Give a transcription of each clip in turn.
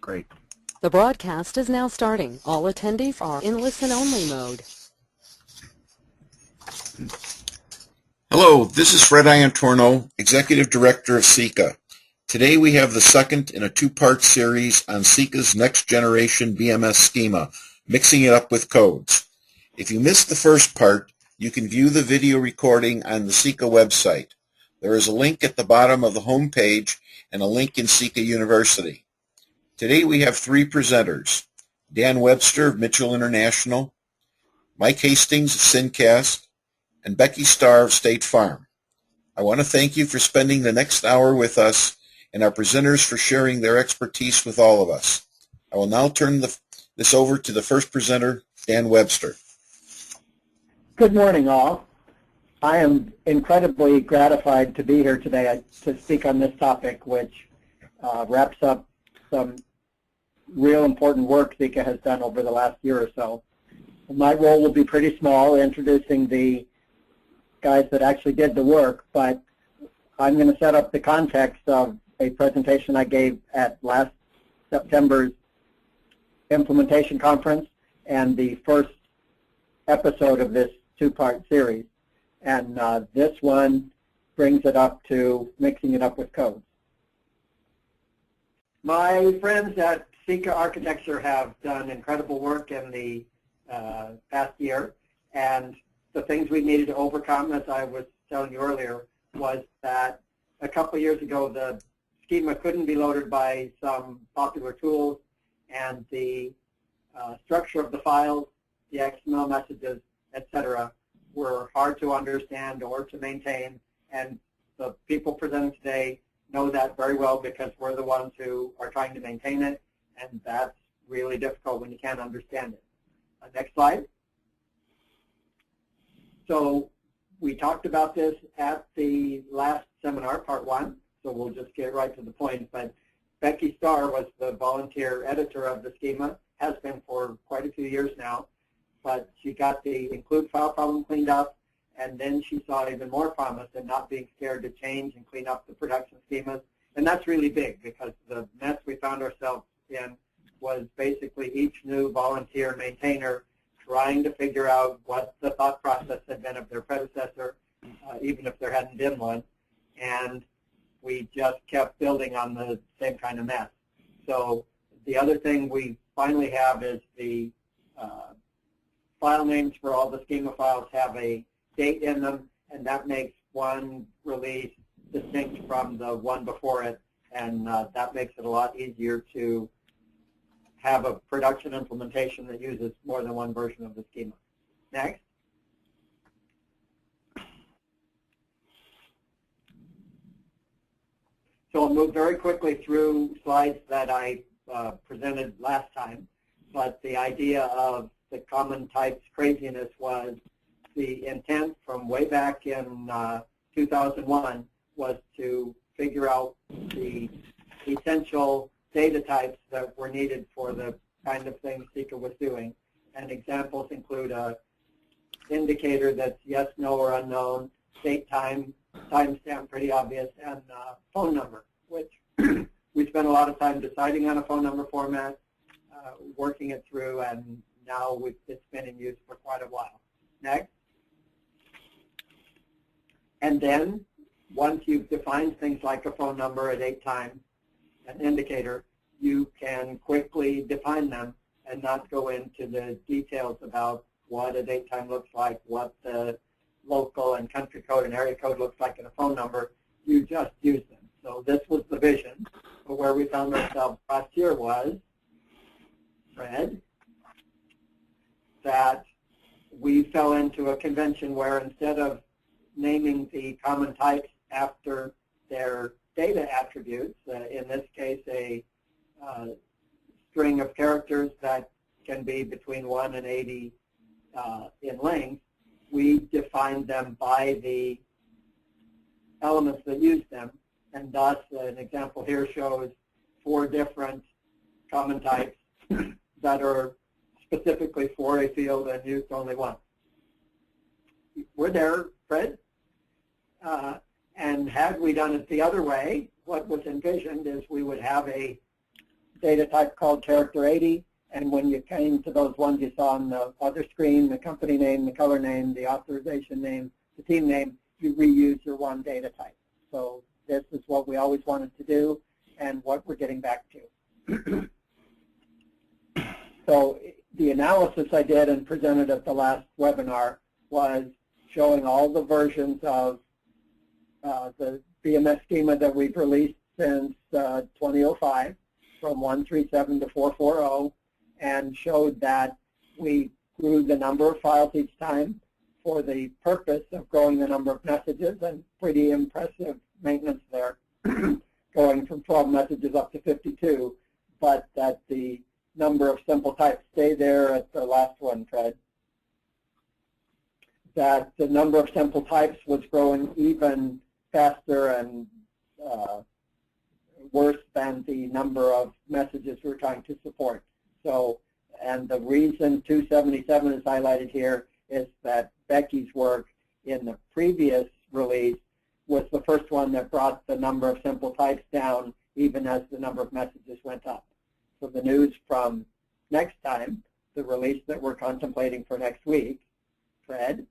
Great. The broadcast is now starting. All attendees are in listen-only mode. Hello, this is Fred Iantorno, Executive Director of CIECA. Today we have the second in a two-part series on CIECA's next generation BMS schema, mixing it up with codes. If you missed the first part, you can view the video recording on the CIECA website. There is a link at the bottom of the home page and a link in CIECA University. Today we have three presenters: Dan Webster of Mitchell International, Mike Hastings of CIECAst, and Becky Starr of State Farm. I want to thank you for spending the next hour with us and our presenters for sharing their expertise with all of us. I will now turn this over to the first presenter, Dan Webster. Good morning, all. I am incredibly gratified to be here today to speak on this topic, which wraps up some real important work CIECA has done over the last year or so. My role will be pretty small, introducing the guys that actually did the work, but I'm going to set up the context of a presentation I gave at last September's implementation conference and the first episode of this two-part series. And this one brings it up to mixing it up with codes. My friends at CIECA Architecture have done incredible work in the past year, and the things we needed to overcome, as I was telling you earlier, was that a couple of years ago the schema couldn't be loaded by some popular tools, and the structure of the files, the XML messages, etc., were hard to understand or to maintain, and the people presenting today know that very well because we're the ones who are trying to maintain it, and that's really difficult when you can't understand it. Next slide. So we talked about this at the last seminar, part one, so we'll just get right to the point. But Becky Starr was the volunteer editor of the schema, has been for quite a few years now, but she got the include file problem cleaned up, and then she saw even more promise in not being scared to change and clean up the production schemas. And that's really big because the mess we found ourselves in was basically each new volunteer maintainer trying to figure out what the thought process had been of their predecessor, even if there hadn't been one. And we just kept building on the same kind of mess. So the other thing we finally have is the file names for all the schema files have a date in them, and that makes one release distinct from the one before it, and that makes it a lot easier to have a production implementation that uses more than one version of the schema. Next. So I'll move very quickly through slides that I presented last time, but the idea of the common types craziness was the intent from way back in 2001 was to figure out the essential data types that were needed for the kind of things CIECA was doing. And examples include a indicator that's yes, no, or unknown, date, time, timestamp, pretty obvious, and phone number, which we spent a lot of time deciding on a phone number format, working it through, and now it's been in use for quite a while. Next. And then, once you've defined things like a phone number, a date, time, an indicator, you can quickly define them and not go into the details about what a date time looks like, what the local and country code and area code looks like in a phone number. You just use them. So this was the vision. But where we found ourselves last year was, Fred, that we fell into a convention where instead of naming the common types after their data attributes, in this case a string of characters that can be between 1 and 80 in length, we defined them by the elements that use them, and thus an example here shows 4 different common types that are specifically for a field and used only once. We're there, Fred. And had we done it the other way, what was envisioned is we would have a data type called character 80, and when you came to those ones you saw on the other screen, the company name, the color name, the authorization name, the team name, you reuse your one data type. So this is what we always wanted to do and what we're getting back to. So the analysis I did and presented at the last webinar was showing all the versions of the BMS schema that we've released since 2005, from 137 to 440, and showed that we grew the number of files each time for the purpose of growing the number of messages, and pretty impressive maintenance there, going from 12 messages up to 52, but that the number of simple types, stay there at the last one, Fred, that the number of simple types was growing even faster and worse than the number of messages we're trying to support. So, and the reason 277 is highlighted here is that Becky's work in the previous release was the first one that brought the number of simple types down even as the number of messages went up. So the news from next time, the release that we're contemplating for next week, Fred,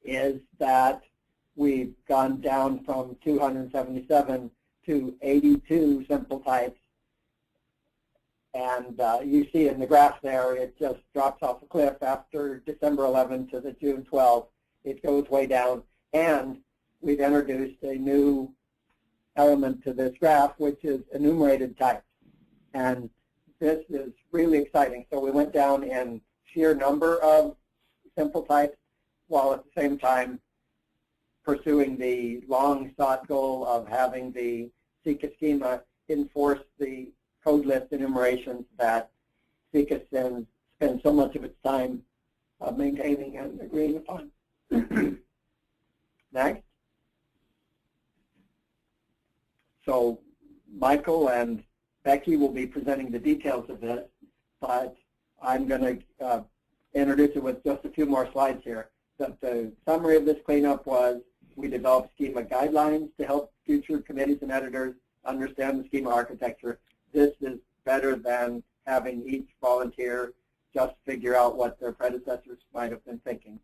is that we've gone down from 277 to 82 simple types. And you see in the graph there, it just drops off a cliff after December 11 to the June 12. It goes way down. And we've introduced a new element to this graph, which is enumerated types. And this is really exciting. So we went down in sheer number of simple types, while at the same time pursuing the long-sought goal of having the CIECA schema enforce the code list enumerations that CIECA spends so much of its time maintaining and agreeing upon. Next. So Michael and Becky will be presenting the details of this, but I'm going to introduce it with just a few more slides here. The summary of this cleanup was we developed schema guidelines to help future committees and editors understand the schema architecture. This is better than having each volunteer just figure out what their predecessors might have been thinking.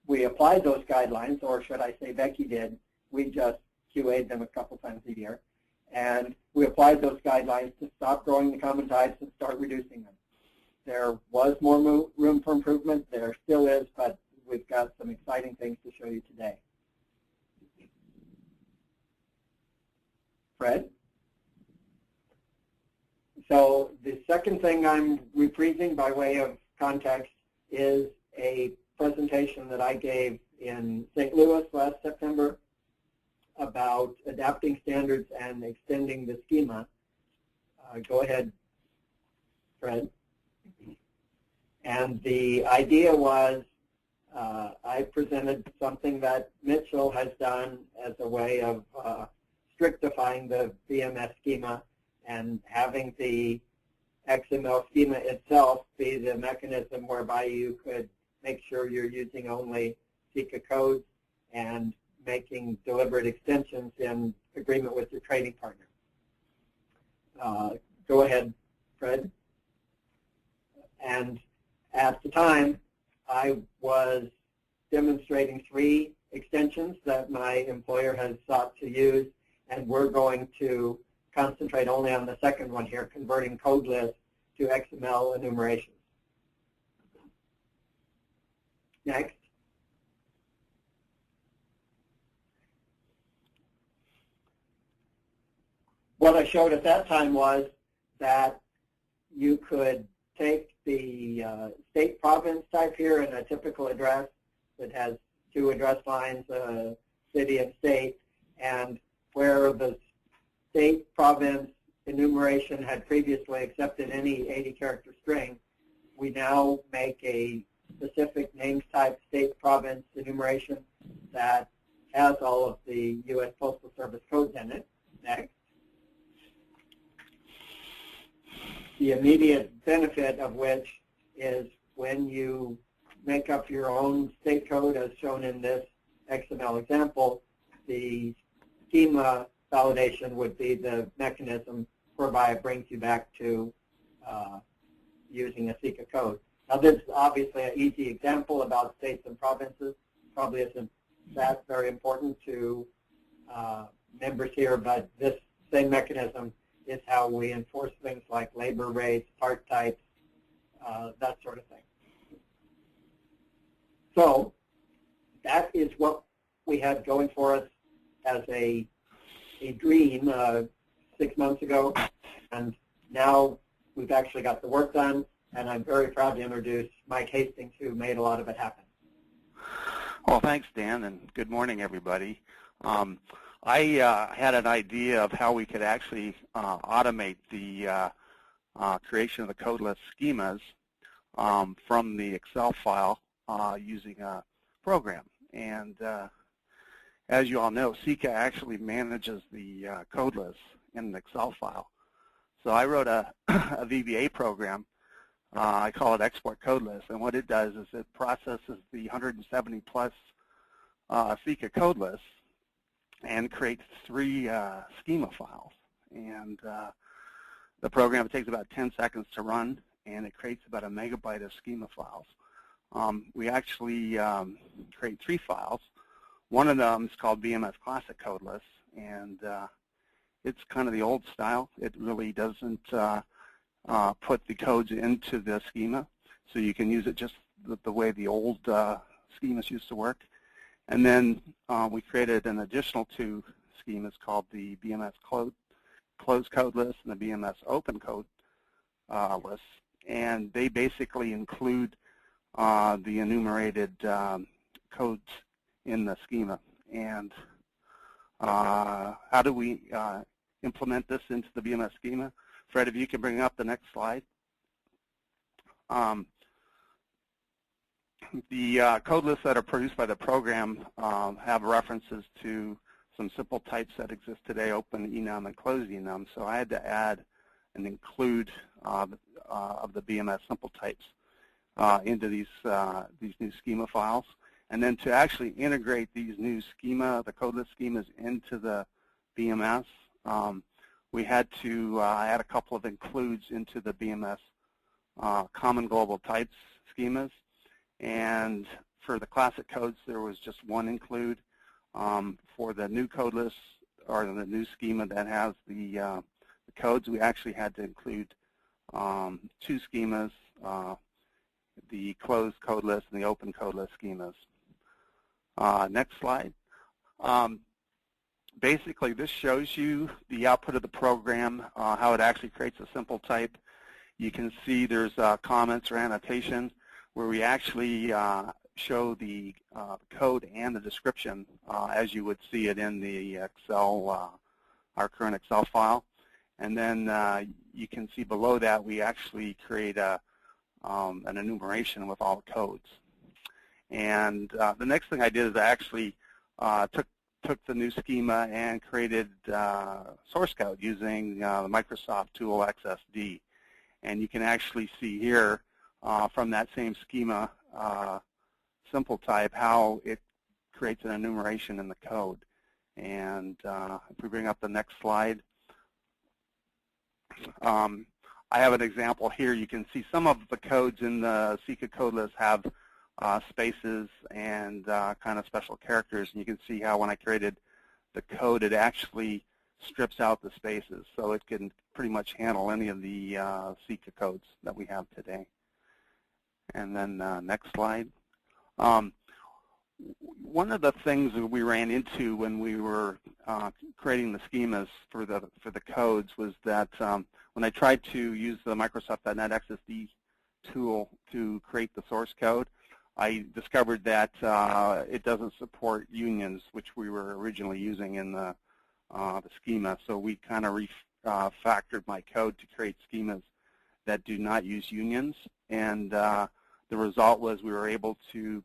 We applied those guidelines, or should I say Becky did. We just QA'd them a couple times a year. And we applied those guidelines to stop growing the common types and start reducing them. There was more room for improvement. There still is, but we've got some exciting things to show you today. Fred? So the second thing I'm reprising by way of context is a presentation that I gave in St. Louis last September about adapting standards and extending the schema. Go ahead, Fred. And the idea was I presented something that Mitchell has done as a way of strictifying the BMS schema and having the XML schema itself be the mechanism whereby you could make sure you're using only CIECA codes and making deliberate extensions in agreement with your trading partner. Go ahead, Fred. And at the time, I was demonstrating 3 extensions that my employer has sought to use, and we're going to concentrate only on the second one here, converting code lists to XML enumerations. Next. What I showed at that time was that you could take the state province type here in a typical address that has 2 address lines, city and state, and where the state province enumeration had previously accepted any 80-character string, we now make a specific names type state province enumeration that has all of the U.S. Postal Service codes in it. Next. The immediate benefit of which is when you make up your own state code as shown in this XML example, the schema validation would be the mechanism whereby it brings you back to using a CIECA code. Now, this is obviously an easy example about states and provinces. Probably isn't that very important to members here, but this same mechanism is how we enforce things like labor rates, part types, that sort of thing. So that is what we had going for us as a dream 6 months ago, and now we've actually got the work done, and I'm very proud to introduce Mike Hastings, who made a lot of it happen. Well, thanks, Dan, and good morning, everybody. I had an idea of how we could actually automate the creation of the codeless schemas from the Excel file using a program. And as you all know, CIECA actually manages the codeless in an Excel file. So I wrote a VBA program. I call it Export Codeless, and what it does is it processes the 170 plus CIECA codeless and creates 3 schema files. And the program, it takes about 10 seconds to run, and it creates about a megabyte of schema files. We actually create 3 files. One of them is called BMS Classic Codeless, and it's kind of the old style. It really doesn't put the codes into the schema, so you can use it just the way the old schemas used to work. And then we created an additional 2 schemas called the BMS Closed Codeless and the BMS Open Codeless, and they basically include the enumerated codes in the schema. And how do we implement this into the BMS schema? Fred, if you can bring up the next slide. The code lists that are produced by the program have references to some simple types that exist today, open enum and closed enum. So I had to add and include of the BMS simple types into these new schema files. And then to actually integrate these new schema, the codeless schemas, into the BMS, we had to add a couple of includes into the BMS common global types schemas. And for the classic codes, there was just 1 include. For the new codeless, or the new schema that has the codes, we actually had to include 2 schemas, the closed codeless and the open codeless schemas. Next slide. Basically, this shows you the output of the program, how it actually creates a simple type. You can see there's comments or annotation where we actually show the code and the description as you would see it in the Excel, our current Excel file. And then you can see below that we actually create an enumeration with all the codes. And the next thing I did is I actually took the new schema and created source code using the Microsoft tool XSD. And you can actually see here from that same schema simple type how it creates an enumeration in the code. And if we bring up the next slide, I have an example here. You can see some of the codes in the CIECA code list have spaces and kind of special characters, and you can see how when I created the code, it actually strips out the spaces, so it can pretty much handle any of the CIECA codes that we have today. And then next slide. One of the things that we ran into when we were creating the schemas for the codes was that when I tried to use the Microsoft.NET XSD tool to create the source code, I discovered that it doesn't support unions, which we were originally using in the schema. So we kind of refactored my code to create schemas that do not use unions. And the result was we were able to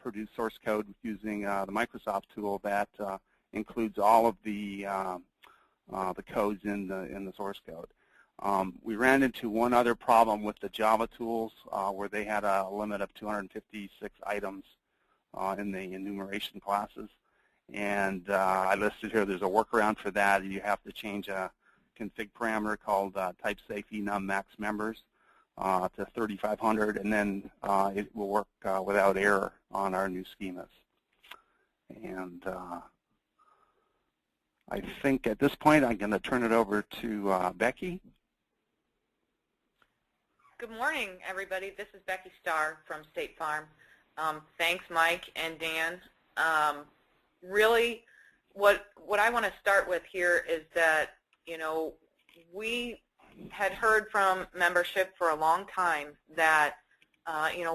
produce source code using the Microsoft tool that includes all of the codes in the source code. We ran into one other problem with the Java tools where they had a limit of 256 items in the enumeration classes. And I listed here there's a workaround for that. You have to change a config parameter called type safe enum max members to 3500, and then it will work without error on our new schemas. And I think at this point I'm going to turn it over to Becky. Good morning, everybody. This is Becky Starr from State Farm. Thanks, Mike and Dan. Really, what I want to start with here is that, we had heard from membership for a long time that,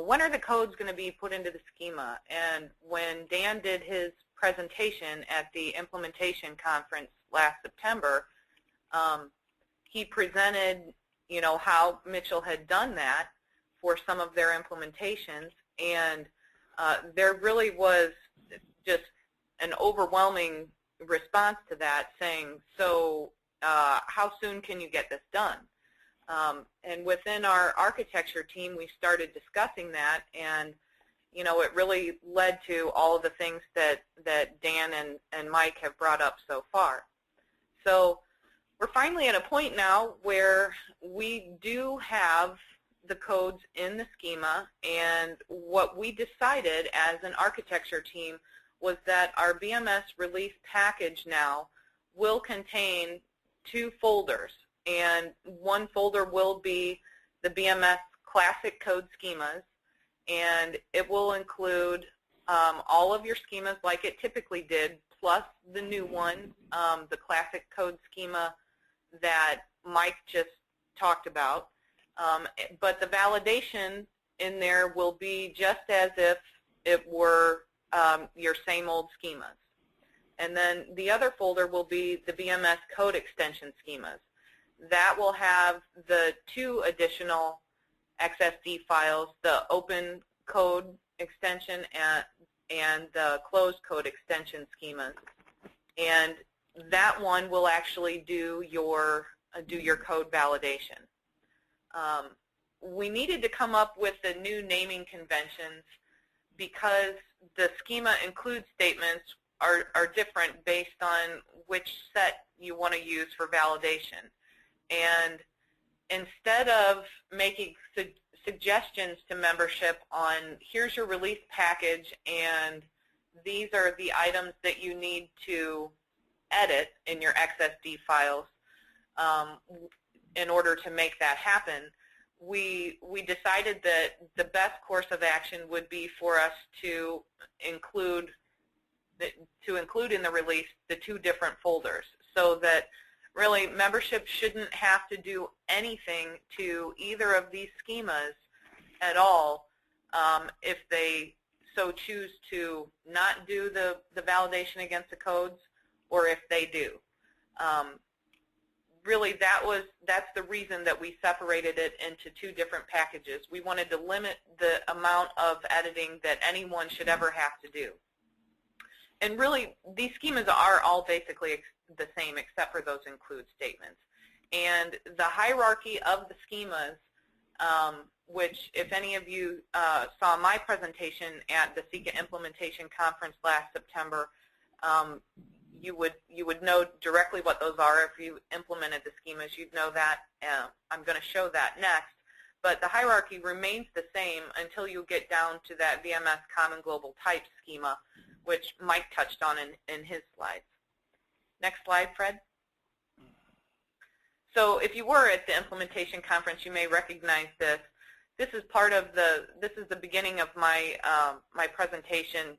when are the codes going to be put into the schema? And when Dan did his presentation at the implementation conference last September, he presented, how Mitchell had done that for some of their implementations, and there really was just an overwhelming response to that, saying, so how soon can you get this done? And within our architecture team, we started discussing that, and it really led to all of the things that Dan and Mike have brought up so far. So we're finally at a point now where we do have the codes in the schema, and what we decided as an architecture team was that our BMS release package now will contain 2 folders, and one folder will be the BMS classic code schemas, and it will include all of your schemas like it typically did, plus the new one, the classic code schema that Mike just talked about. But the validation in there will be just as if it were your same old schemas. And then the other folder will be the BMS code extension schemas. That will have the 2 additional XSD files, the open code extension and the closed code extension schemas. And that one will actually do your code validation. We needed to come up with the new naming conventions because the schema include statements are different based on which set you want to use for validation. And instead of making suggestions to membership on here's your release package and these are the items that you need to edit in your XSD files in order to make that happen, we decided that the best course of action would be for us to include in the release the 2 different folders, so that really membership shouldn't have to do anything to either of these schemas at all if they so choose to not do the validation against the codes, or if they do. Really, that's the reason that we separated it into 2 different packages. We wanted to limit the amount of editing that anyone should ever have to do. And really, these schemas are all basically the same except for those include statements. And the hierarchy of the schemas, which if any of you saw my presentation at the CIECA implementation conference last September, you would know directly what those are. If you implemented the schemas, you'd know that. I'm going to show that next. But the hierarchy remains the same until you get down to that VMS Common Global Type schema, which Mike touched on in his slides. Next slide, Fred. So if you were at the implementation conference, you may recognize this. This is the beginning of my my presentation,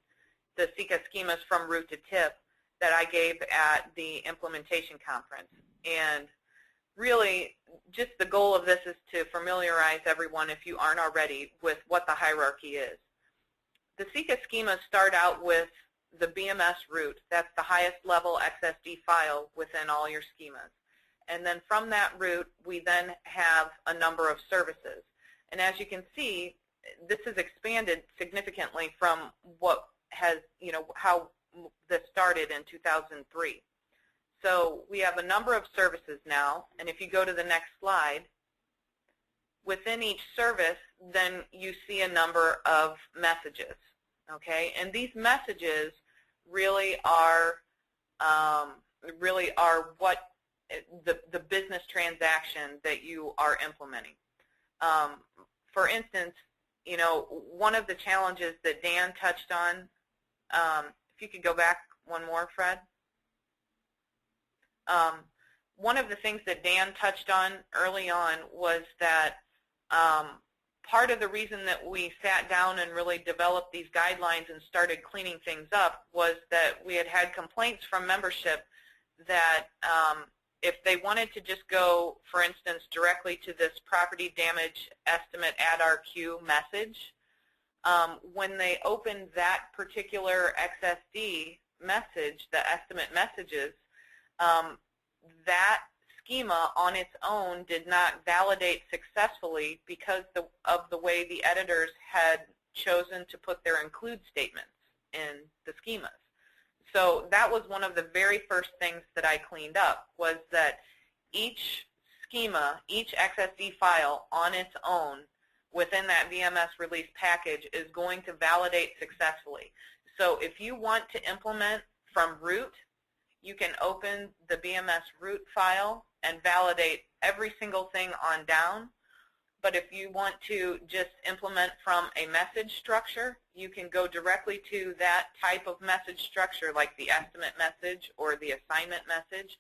the CIECA schemas from root to tip that I gave at the implementation conference. And really, just the goal of this is to familiarize everyone, if you aren't already, with what the hierarchy is. The CIECA schemas start out with the BMS root. That's the highest level XSD file within all your schemas. And then from that root, we then have a number of services. And as you can see, this has expanded significantly from what has, how this started in 2003. So we have a number of services now, and if you go to the next slide, within each service, then you see a number of messages, okay? And these messages really are what the business transaction that you are implementing. For instance, you know, one of the challenges that Dan touched on, if you could go back one more, Fred. One of the things that Dan touched on early on was that part of the reason that we sat down and really developed these guidelines and started cleaning things up was that we had complaints from membership that if they wanted to just go, for instance, directly to this property damage estimate add RQ message, when they opened that particular XSD message, the estimate messages, that schema on its own did not validate successfully because of the way the editors had chosen to put their include statements in the schemas. So that was one of the very first things that I cleaned up, was that each schema, each XSD file on its own within that VMS release package is going to validate successfully. So if you want to implement from root, you can open the BMS root file and validate every single thing on down. But if you want to just implement from a message structure, you can go directly to that type of message structure, like the estimate message or the assignment message,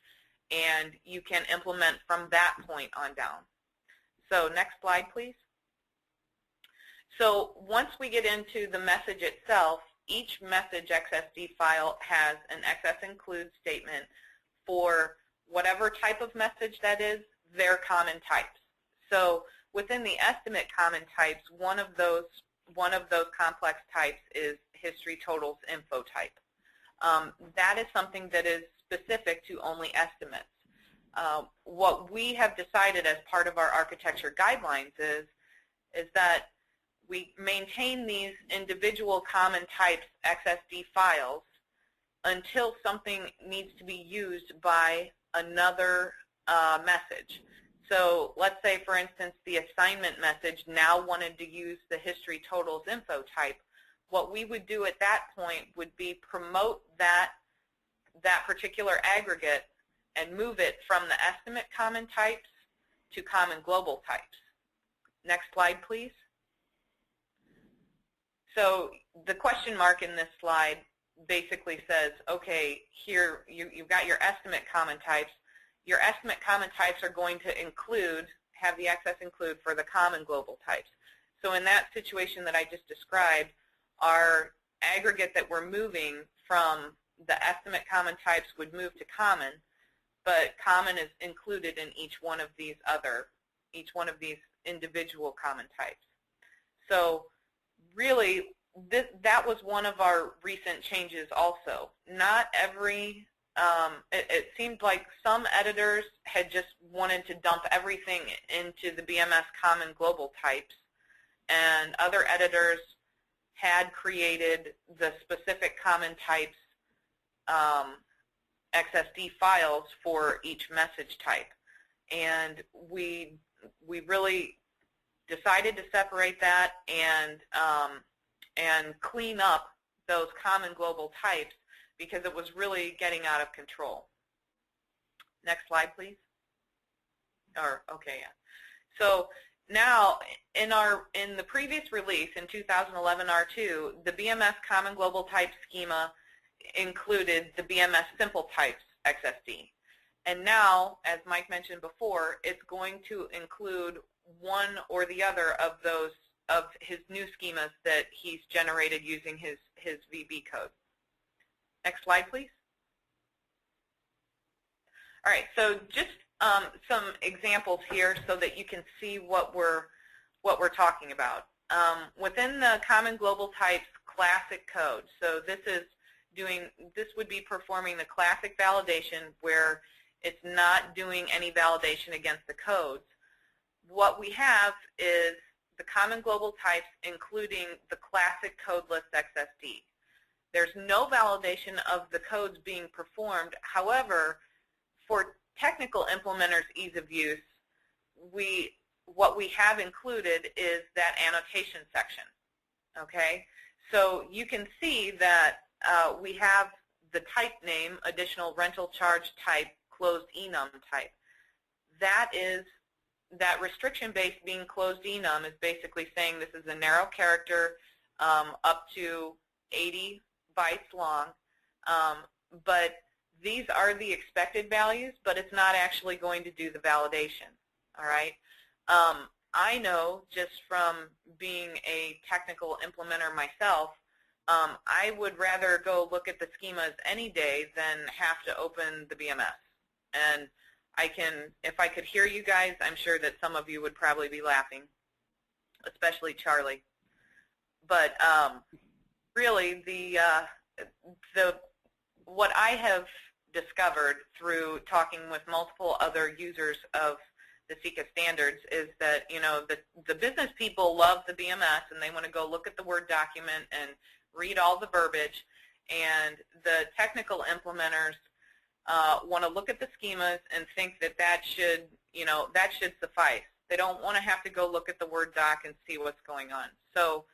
and you can implement from that point on down. So next slide, please. So once we get into the message itself, each message XSD file has an XS include statement for whatever type of message that is, their common types. So within the estimate common types, one of those complex types is history totals info type. That is something that is specific to only estimates. What we have decided as part of our architecture guidelines is that we maintain these individual common types XSD files until something needs to be used by another message. So let's say, for instance, the assignment message now wanted to use the history totals info type. What we would do at that point would be promote that particular aggregate and move it from the estimate common types to common global types. Next slide, please. So the question mark in this slide basically says, okay, here you've got your estimate common types. Your estimate common types are going to have the XS include for the common global types. So in that situation that I just described, our aggregate that we're moving from the estimate common types would move to common, but common is included in each one of these individual common types. So really, that was one of our recent changes also. Not every, it seemed like some editors had just wanted to dump everything into the BMS common global types, and other editors had created the specific common types XSD files for each message type. And we really decided to separate that and clean up those common global types because it was really getting out of control. Next slide, please. Okay, yeah. So now in the previous release in 2011 R2, the BMS common global type schema included the BMS simple types XSD. And now, as Mike mentioned before, it's going to include one or the other of those of his new schemas that he's generated using his VB code. Next slide, please. All right, so just some examples here so that you can see what we're talking about. Within the common global types classic code, so this would be performing the classic validation where it's not doing any validation against the codes. What we have is the common global types including the classic code list XSD. There's no validation of the codes being performed. However, for technical implementers' ease of use, what we have included is that annotation section. Okay, so you can see that we have the type name, additional rental charge type, closed enum type. That restriction base being closed enum is basically saying this is a narrow character up to 80 bytes long, but these are the expected values, but it's not actually going to do the validation. All right. I know just from being a technical implementer myself, I would rather go look at the schemas any day than have to open the BMS. And if I could hear you guys, I'm sure that some of you would probably be laughing, especially Charlie. But really, what I have discovered through talking with multiple other users of the CIECA standards is that, you know, the business people love the BMS and they want to go look at the Word document and read all the verbiage, and the technical implementers want to look at the schemas and think that should, you know, that should suffice. They don't want to have to go look at the Word doc and see what's going on. So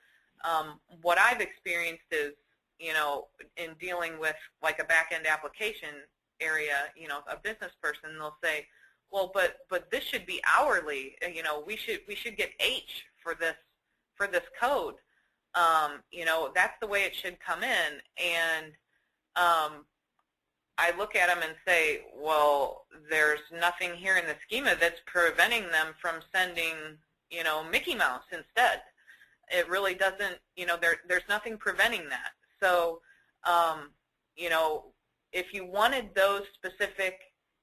what I've experienced is, you know, in dealing with like a back-end application area, you know, a business person, they'll say, well, but this should be hourly. You know, we should get H for this code. You know, that's the way it should come in. And I look at them and say, well, there's nothing here in the schema that's preventing them from sending, you know, Mickey Mouse instead. It really doesn't, you know, there's nothing preventing that. So, you know, if you wanted those specific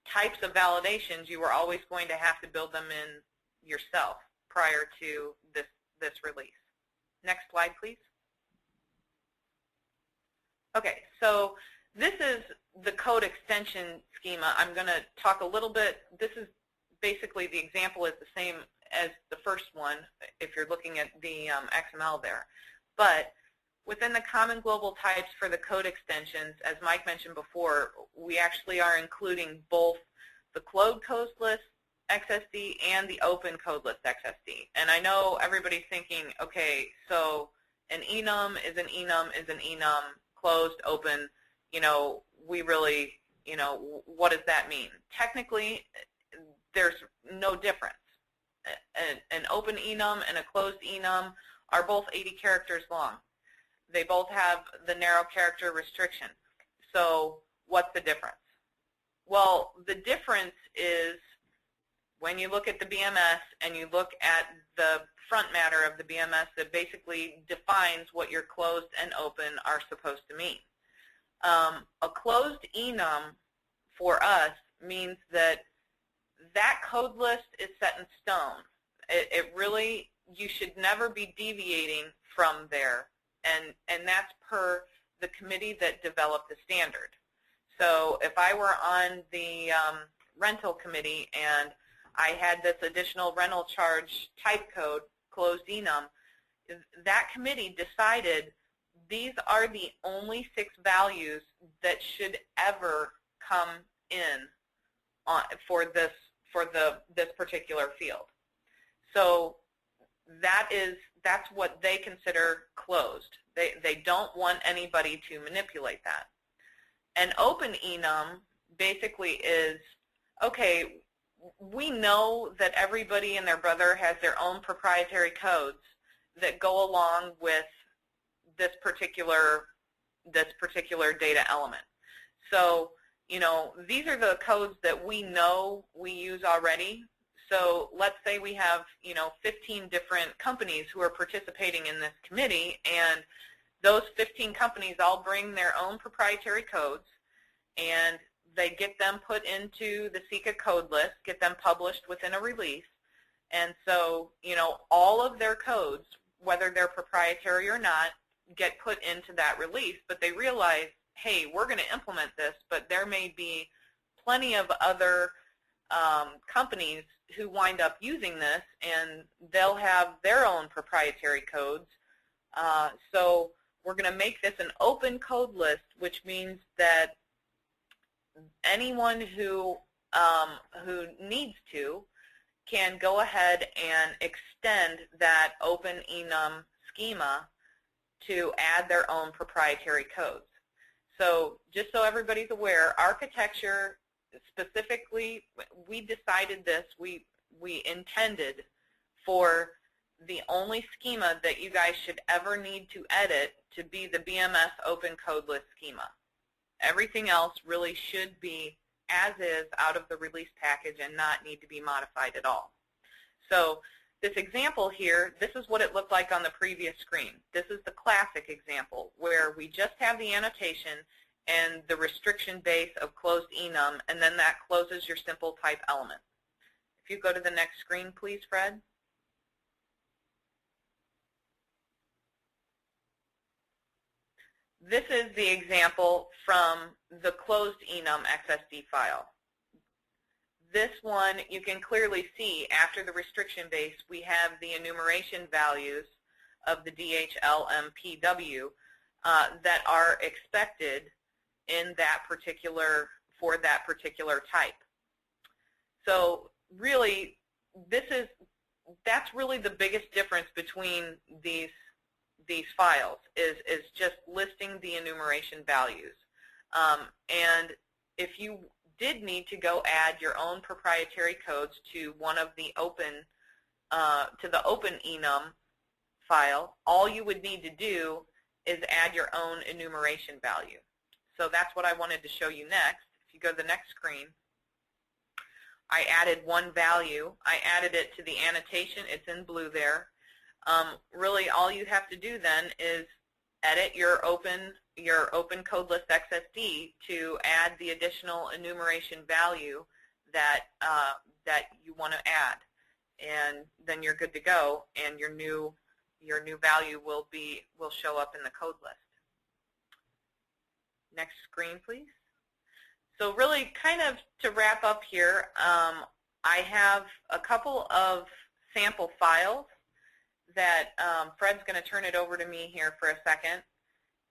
types of validations, you were always going to have to build them in yourself prior to this release. Next slide, please. Okay, so this is the code extension schema. I'm going to talk a little bit. This is basically the example is the same as the first one if you're looking at the XML there. But within the common global types for the code extensions, as Mike mentioned before, we actually are including both the closed code list XSD and the open code list XSD. And I know everybody's thinking, okay, so an enum is an enum is an enum, closed, open, you know, we really, you know, what does that mean? Technically, there's no difference. An open enum and a closed enum are both 80 characters long. They both have the narrow character restriction. So what's the difference? Well, the difference is when you look at the BMS and you look at the front matter of the BMS that basically defines what your closed and open are supposed to mean. A closed enum for us means that that code list is set in stone. It really, you should never be deviating from there. And that's per the committee that developed the standard. So if I were on the rental committee and I had this additional rental charge type code, closed enum, that committee decided these are the only 6 values that should ever come in for this particular field. So that's what they consider closed. They don't want anybody to manipulate that. An open enum basically is, okay, we know that everybody and their brother has their own proprietary codes that go along with this particular data element. So, you know, these are the codes that we know we use already. So let's say we have, you know, 15 different companies who are participating in this committee, and those 15 companies all bring their own proprietary codes, and they get them put into the CIECA code list, get them published within a release. And so, you know, all of their codes, whether they're proprietary or not, get put into that release, but they realize, hey, we're going to implement this, but there may be plenty of other companies who wind up using this, and they'll have their own proprietary codes. So we're going to make this an open code list, which means that anyone who needs to can go ahead and extend that open enum schema to add their own proprietary codes. So just so everybody's aware, architecture specifically, we decided this, we intended for the only schema that you guys should ever need to edit to be the BMS open code list schema. Everything else really should be as is out of the release package and not need to be modified at all. So this example here, this is what it looked like on the previous screen. This is the classic example where we just have the annotation and the restriction base of closed enum, and then that closes your simple type element. If you go to the next screen, please, Fred. This is the example from the closed enum XSD file. This one, you can clearly see after the restriction base, we have the enumeration values of the DHLMPW that are expected in that particular, for that particular type. So really, that's really the biggest difference between these files is just listing the enumeration values. And if you did need to go add your own proprietary codes to one of the open, to the open enum file, all you would need to do is add your own enumeration value. So that's what I wanted to show you next. If you go to the next screen, I added one value. I added it to the annotation. It's in blue there. Really, all you have to do then is edit your open code list XSD to add the additional enumeration value that that you want to add, and then you're good to go, and your new value will show up in the code list. Next screen, please. So really, kind of to wrap up here, I have a couple of sample files that Fred's going to turn it over to me here for a second,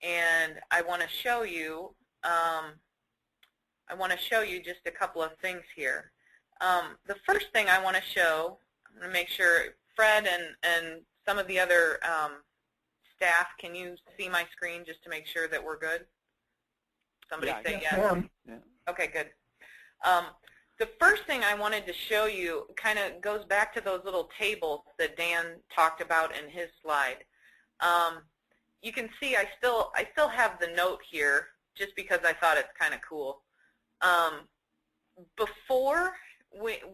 and I want to show you. I want to show you just a couple of things here. The first thing I want to show, I'm going to make sure Fred and some of the other staff, can you see my screen just to make sure that we're good? Somebody say yes. Yeah. Okay, good. The first thing I wanted to show you kind of goes back to those little tables that Dan talked about in his slide. You can see I still have the note here just because I thought it's kind of cool. Before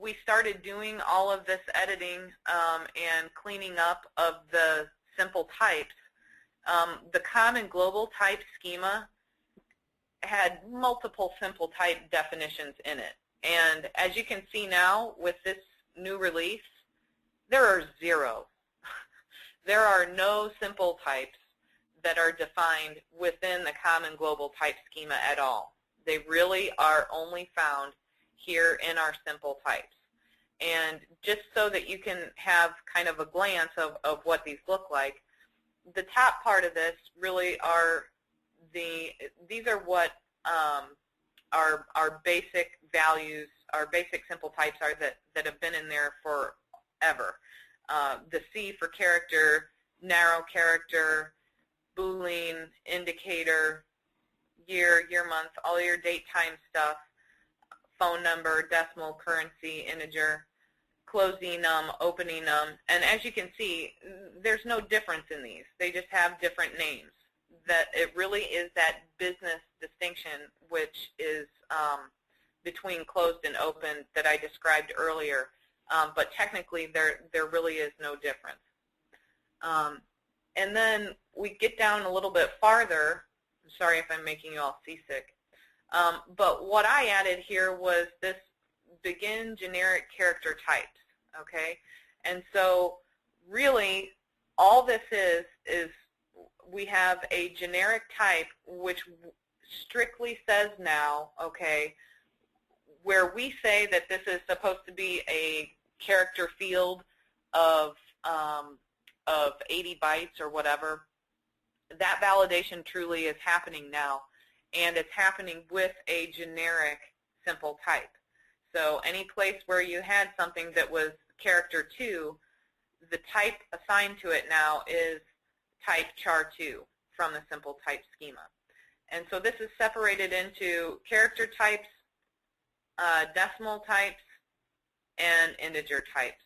we started doing all of this editing and cleaning up of the simple types, the common global type schema had multiple simple type definitions in it. And as you can see now with this new release, there are zero. There are no simple types that are defined within the common global type schema at all. They really are only found here in our simple types. And just so that you can have kind of a glance of what these look like, the top part of this really are these are what our basic values, our basic simple types are that have been in there forever. The C for character, narrow character, Boolean, indicator, year, month, all your date time stuff, phone number, decimal, currency, integer, closed enum, open enum, and as you can see, there's no difference in these. They just have different names. That it really is that business distinction which is between closed and open that I described earlier, but technically there really is no difference. And then we get down a little bit farther. I'm sorry if I'm making you all seasick. But what I added here was this begin generic character types, okay? And so really all this is we have a generic type which strictly says now, okay, where we say that this is supposed to be a character field of 80 bytes or whatever, that validation truly is happening now, and it's happening with a generic simple type. So any place where you had something that was character 2, the type assigned to it now is type char2 from the simple type schema. And so this is separated into character types, decimal types, and integer types.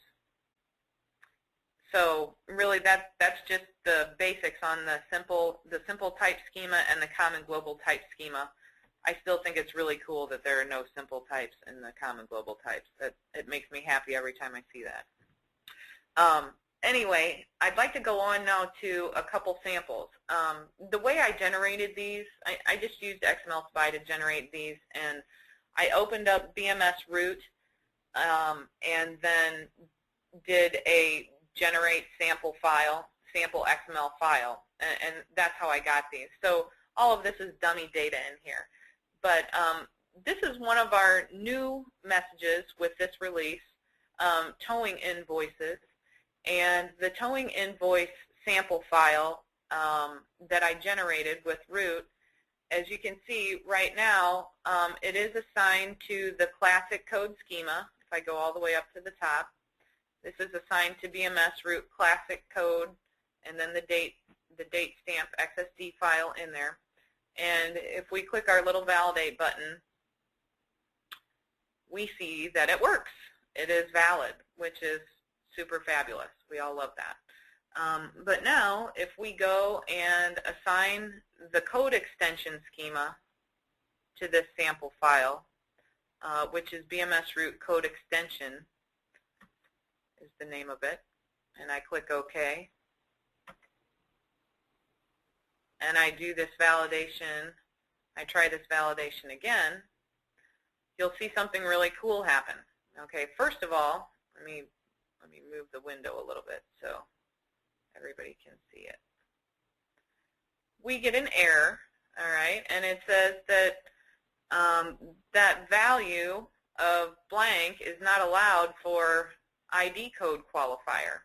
So really that's just the basics on the simple type schema and the common global type schema. I still think it's really cool that there are no simple types in the common global types. It makes me happy every time I see that. Anyway, I'd like to go on now to a couple samples. The way I generated these, I just used XML-SPY to generate these, and I opened up BMS root and then did a generate sample file, sample XML file, and that's how I got these. So all of this is dummy data in here. But this is one of our new messages with this release, towing invoices. And the towing invoice sample file that I generated with root, as you can see right now, it is assigned to the classic code schema. If I go all the way up to the top, this is assigned to BMS root classic code, and then the date stamp XSD file in there. And if we click our little validate button, we see that it works. It is valid, which is super fabulous. We all love that. But now, if we go and assign the code extension schema to this sample file, which is BMS root code extension is the name of it, and I click OK, and I do this validation, I try this validation again, you'll see something really cool happen. Okay, first of all, let me move the window a little bit so everybody can see it. We get an error, all right, and it says that that value of blank is not allowed for ID code qualifier.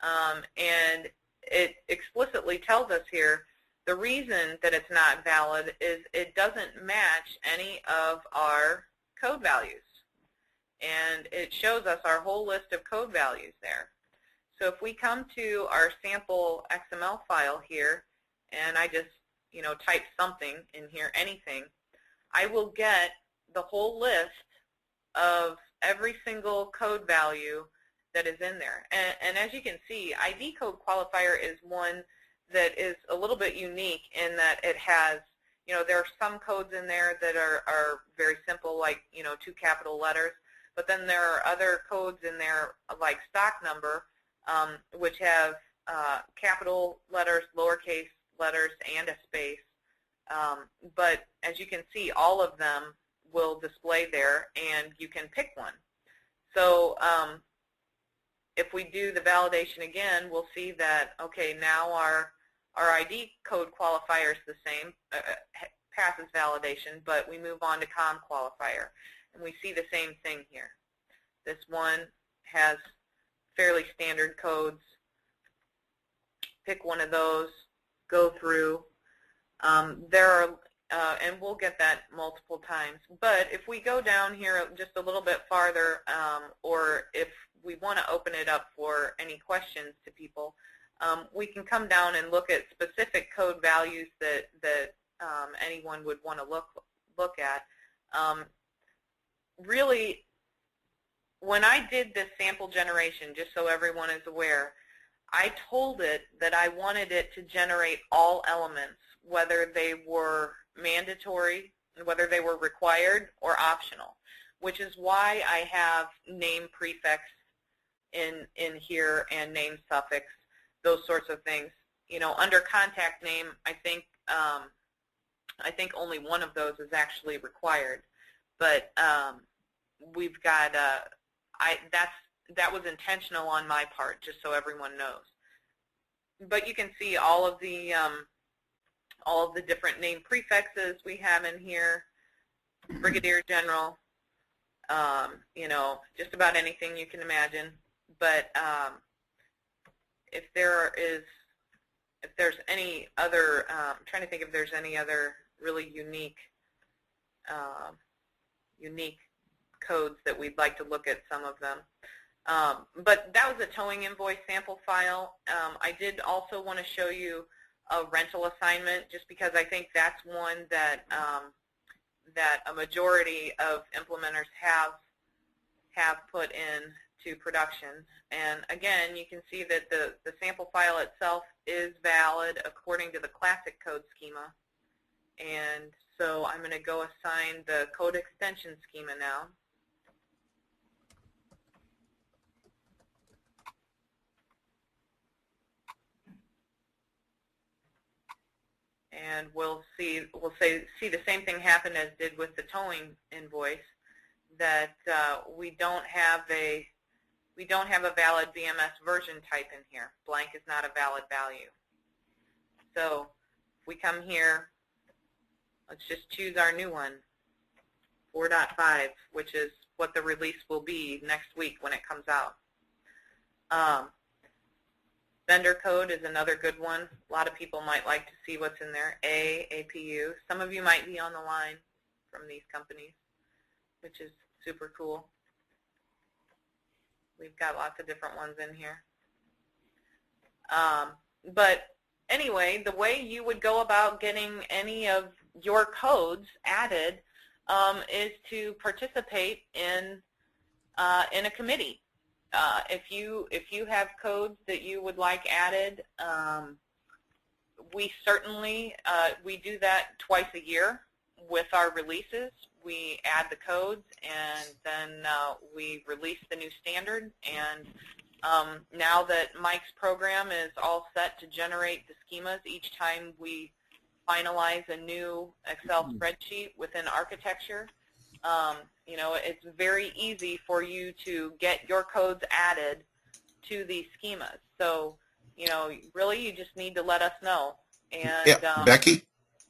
And it explicitly tells us here the reason that it's not valid is it doesn't match any of our code values. And it shows us our whole list of code values there. So if we come to our sample XML file here, and I just type something in here, anything, I will get the whole list of every single code value that is in there. And as you can see, ID code qualifier is one that is a little bit unique in that it has, there are some codes in there that are very simple, like 2 capital letters, but then there are other codes in there like stock number, which have capital letters, lowercase letters, and a space. But as you can see, all of them will display there, and you can pick one. So if we do the validation again, we'll see that, okay, now our ID code qualifier is the same, passes validation, but we move on to COM qualifier, and we see the same thing here. This one has fairly standard codes. Pick one of those, go through. There are, and we'll get that multiple times. But if we go down here just a little bit farther, or if we want to open it up for any questions to people, we can come down and look at specific code values that anyone would want to look at. Really, when I did this sample generation, just so everyone is aware, I told it that I wanted it to generate all elements, whether they were mandatory, whether they were required or optional, which is why I have name prefix in here and name suffix, those sorts of things. Under contact name, I think only one of those is actually required, but we've got that was intentional on my part, just so everyone knows. But you can see all of the different name prefixes we have in here, Brigadier General, just about anything you can imagine. But if there's any other, I'm trying to think if there's any other really unique codes that we'd like to look at some of them. But that was a towing invoice sample file. I did also want to show you a rental assignment, just because I think that's one that that a majority of implementers have put into production. And again, you can see that the sample file itself is valid according to the classic code schema. And so I'm going to go assign the code extension schema now. And we'll see the same thing happen as did with the towing invoice, that we don't have a valid VMS version type in here. Blank is not a valid value. So if we come here, let's just choose our new one, 4.5, which is what the release will be next week when it comes out. Vendor code is another good one. A lot of people might like to see what's in there. APU. Some of you might be on the line from these companies, which is super cool. We've got lots of different ones in here. But anyway, the way you would go about getting any of your codes added is to participate in a committee. If you have codes that you would like added, we certainly we do that twice a year with our releases. We add the codes, and then we release the new standard. And now that Mike's program is all set to generate the schemas each time we finalize a new Excel spreadsheet within architecture, you know, it's very easy for you to get your codes added to these schemas. So, you know, really you just need to let us know. And Yeah, Becky?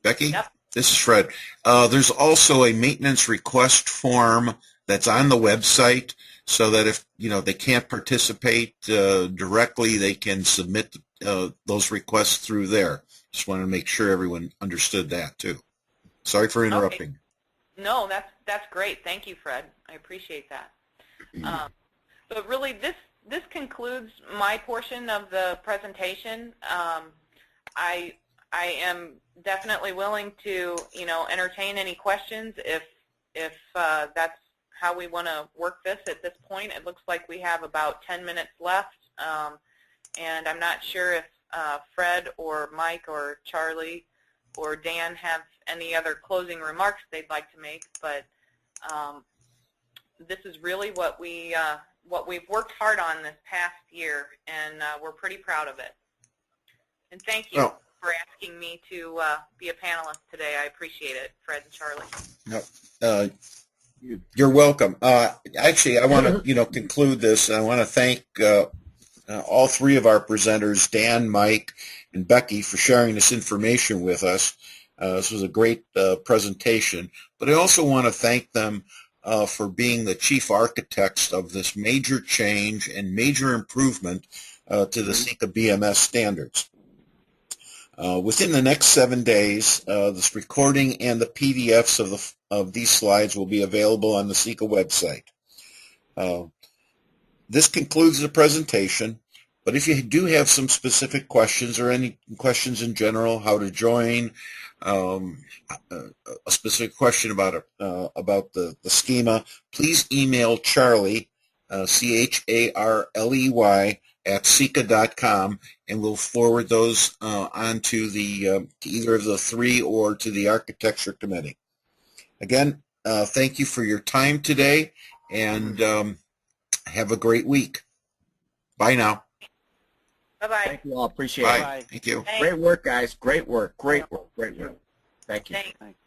Yep. This is Fred. There's also a maintenance request form that's on the website, so that if, you know, they can't participate directly, they can submit those requests through there. Just want to make sure everyone understood that too. Sorry for interrupting. Okay. No, that's great. Thank you, Fred. I appreciate that. But really, this concludes my portion of the presentation. I am definitely willing to, you know, entertain any questions if that's how we want to work this at this point. It looks like we have about 10 minutes left, and I'm not sure if Fred or Mike or Charlie or Dan have any other closing remarks they'd like to make, but this is really what we've worked hard on this past year, and we're pretty proud of it. And thank you for asking me to be a panelist today. I appreciate it, Fred and Charlie. You're welcome. Actually, I want to, you know, conclude this. I want to thank all three of our presenters, Dan, Mike, and Becky, for sharing this information with us. This was a great presentation, but I also want to thank them for being the chief architects of this major change and major improvement to the CIECA BMS standards. Within the next 7 days, this recording and the PDFs of these slides will be available on the CIECA website. This concludes the presentation, but if you do have some specific questions or any questions in general, how to join, a specific question about the schema, please email Charlie, Charley, at CIECA.com, and we'll forward those on to either of the three or to the architecture committee. Again, thank you for your time today, and have a great week. Bye now. Bye-bye. Thank you all. Appreciate Bye. it. Bye. Thank you. Thanks. Great work, guys. Great work. Great work. Great work. Thank you. Thanks. Thanks.